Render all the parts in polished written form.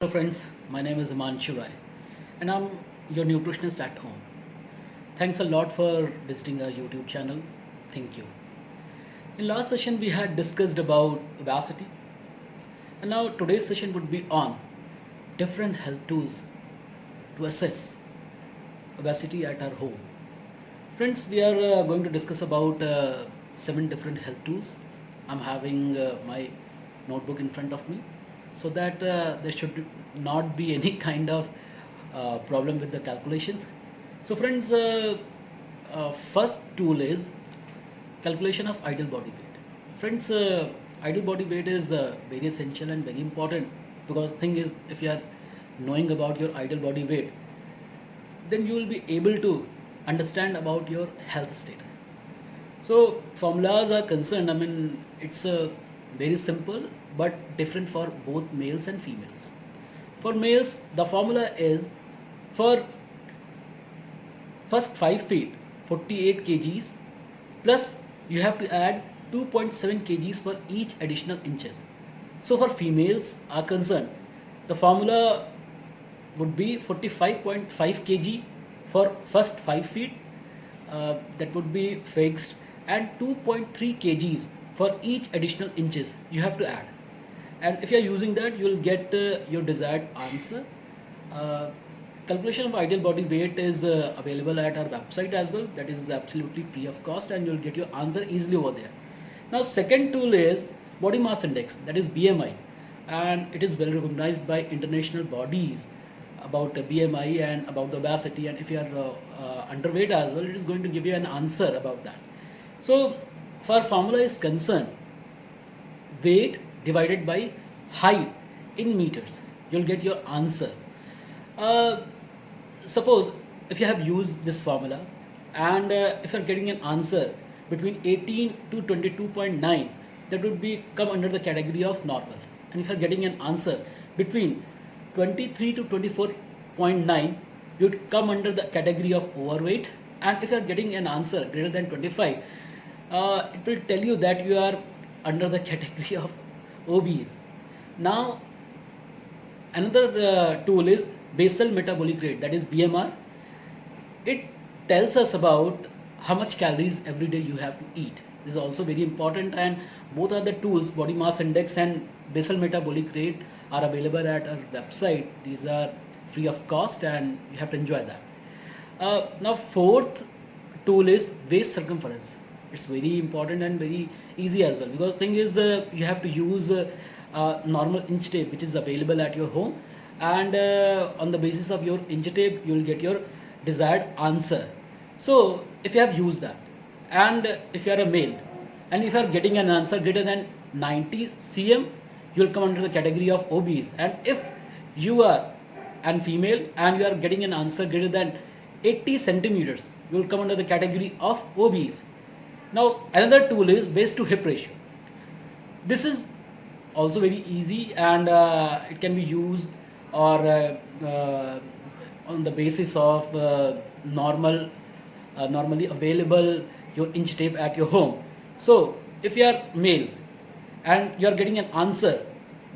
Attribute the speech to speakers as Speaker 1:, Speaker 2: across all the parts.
Speaker 1: Hello friends, my name is Himanshu Rai and I'm your nutritionist at home. Thanks a lot for visiting our YouTube channel. Thank you. In last session we had discussed about obesity and now today's session would be on different health tools to assess obesity at our home. Friends, we are going to discuss about 7 different health tools. I'm having my notebook in front of me so that there should not be any kind of problem with the calculations. So friends, first tool is calculation of ideal body weight. Friends, ideal body weight is very essential and very important, because thing is, if you are knowing about your ideal body weight, then you will be able to understand about your health status. So formulas are concerned, I mean, it's very simple but different for both males and females. For males, the formula is for first 5 feet 48 kgs plus you have to add 2.7 kgs for each additional inches. So for females are concerned, the formula would be 45.5 kg for first 5 feet, that would be fixed, and 2.3 kgs for each additional inches you have to add. And if you are using that, you will get your desired answer. Calculation of ideal body weight is available at our website as well. That is absolutely free of cost and you will get your answer easily over there. Now second tool is body mass index, that is BMI, and it is well recognized by international bodies about BMI and about the obesity, and if you are underweight as well, it is going to give you an answer about that. So for formula is concerned, weight divided by height in meters, you'll get your answer. Suppose if you have used this formula and if you're getting an answer between 18 to 22.9, that would be come under the category of normal. And if you're getting an answer between 23 to 24.9, you'd come under the category of overweight. And if you're getting an answer greater than 25, it will tell you that you are under the category of obese. Now another tool is basal metabolic rate, that is BMR. It tells us about how much calories every day you have to eat. This is also very important, and both are the tools, body mass index and basal metabolic rate, are available at our website. These are free of cost and you have to enjoy that. Now fourth tool is waist circumference. It's very important and very easy as well, because thing is you have to use normal inch tape which is available at your home, and on the basis of your inch tape you will get your desired answer. So if you have used that, and if you are a male and if you are getting an answer greater than 90 cm, you will come under the category of obese. And if you are an female and you are getting an answer greater than 80 centimeters, you will come under the category of obese. Now another tool is waist to hip ratio. This is also very easy, and it can be used or on the basis of normally available your inch tape at your home. So if you are male and you are getting an answer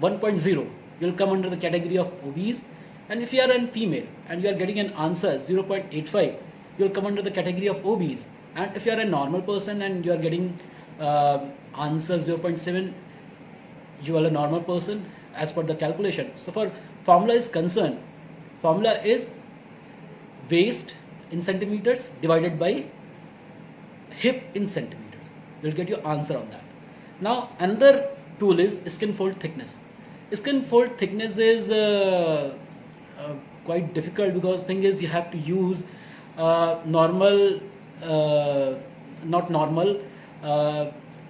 Speaker 1: 1.0, you will come under the category of obese. And if you are a female and you are getting an answer 0.85, you will come under the category of obese. And if you are a normal person and you are getting answer 0.7, you are a normal person as per the calculation. So for formula is concerned, formula is waist in centimeters divided by hip in centimeters. You will get your answer on that. Now another tool is skin fold thickness. Skin fold thickness is quite difficult, because thing is you have to use normal not normal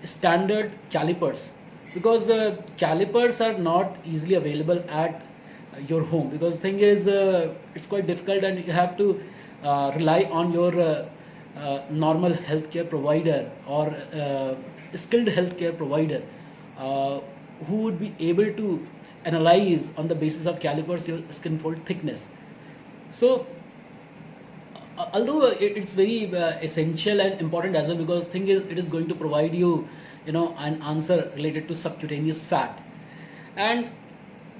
Speaker 1: standard calipers, because the calipers are not easily available at your home, because thing is it's quite difficult and you have to rely on your normal healthcare provider or skilled healthcare provider who would be able to analyze on the basis of calipers your skin fold thickness. So although it's very essential and important as well, because thing is it is going to provide you an answer related to subcutaneous fat. And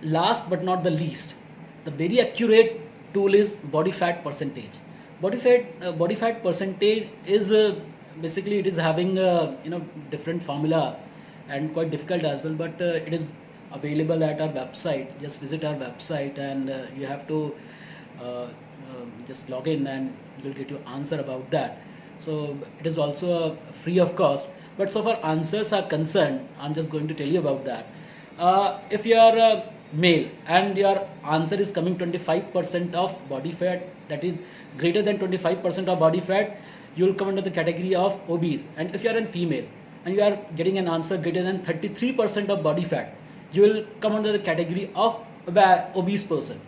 Speaker 1: last but not the least, the very accurate tool is body fat percentage. Body fat percentage is basically it is having different formula and quite difficult as well, but it is available at our website. Just visit our website and you have to just log in and you'll get your answer about that. So it is also free of cost, but so far answers are concerned, I'm just going to tell you about that. If you are a male and your answer is coming 25% of body fat, that is greater than 25% of body fat, you will come under the category of obese. And if you are a female and you are getting an answer greater than 33% of body fat, you will come under the category of obese person.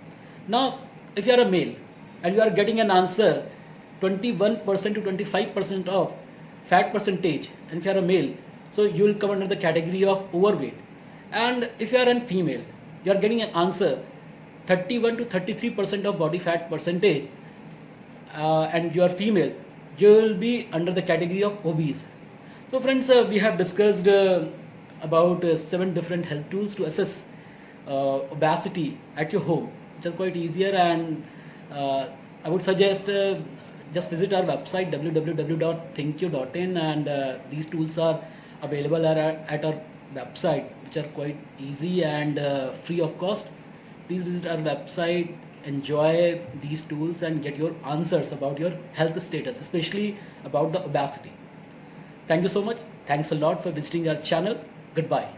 Speaker 1: Now if you are a male and you are getting an answer 21% to 25% of fat percentage, and if you are a male, so you will come under the category of overweight. And if you are a female, you are getting an answer 31 to 33% of body fat percentage, and you are female, you will be under the category of obese. So friends, we have discussed about 7 different health tools to assess obesity at your home, which are quite easier, and I would suggest just visit our website www.thinkyou.in, and these tools are available at our website, which are quite easy and free of cost. Please visit our website, enjoy these tools and get your answers about your health status, especially about the obesity. Thank you so much. Thanks a lot for visiting our channel. Goodbye.